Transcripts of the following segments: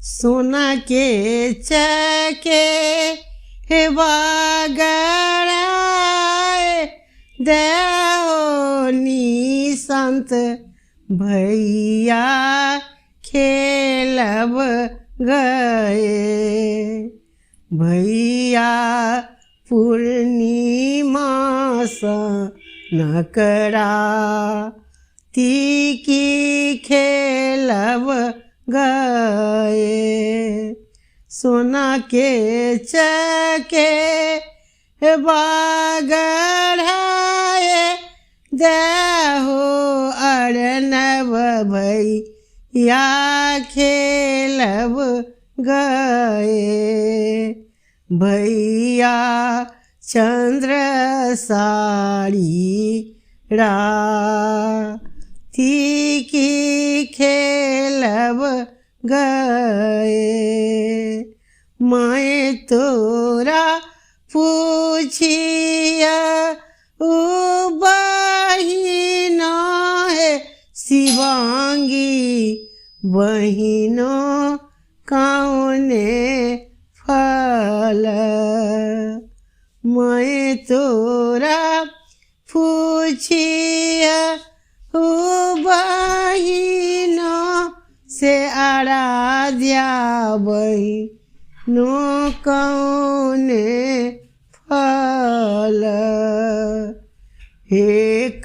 सोना के चके हे बागड़ाए देहो निसंत भैया खेलब गए भैया पूर्णिमा नकरा तीकी खेलब गए सोना के चके बागड़ाए देहो अर्नब भैया खेलब गए भैया चंद्र साड़ी राती की खेलब गए मैं तोरा पूछिया ओ बहिनो है शिवांगी बहिनो कौने फल मैं तोरा पूछिया ओ बहिनो से आराध्या बहिनो कौने फल हे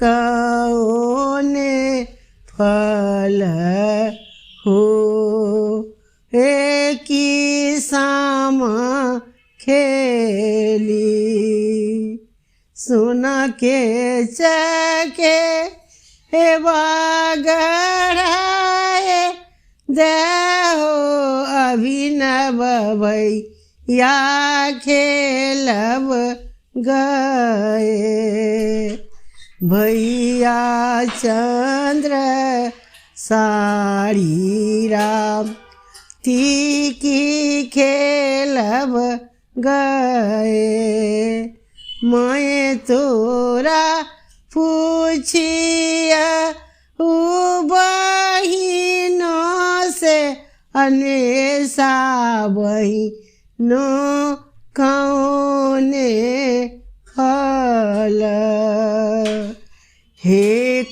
कौने फल हो हे की शाम खेली सोना के चके हे बागड़ाए देहो अभिनव भैया खेलब गए भैया चंद्र साड़ी राम तीकी खेलब गए मैं तोरा पूछिया ओ बहिनों से अनेसा बहिनों कौने फल हे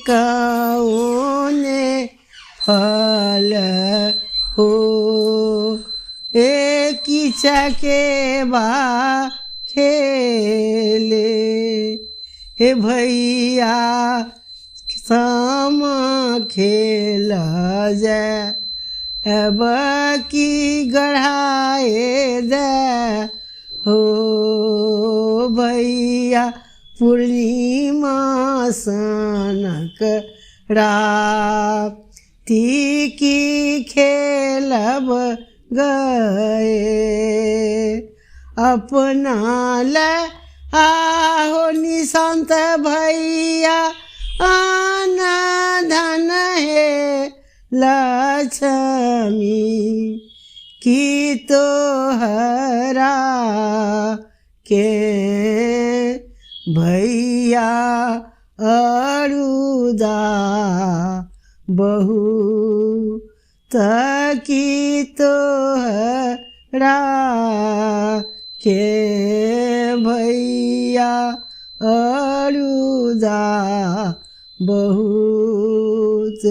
कौने फल हो एक चके बा खेले हे भैया शाम खेल जाए अब की गढ़ाए दे हो भैया पूर्णिमा सनक राती की खेलब गए अपना ले आहो निसंत भैया आन धन है लक्ष्मी की तोहरा के भैया अरुदा बहु तकी तोहरा के भैया अरुदा बहुत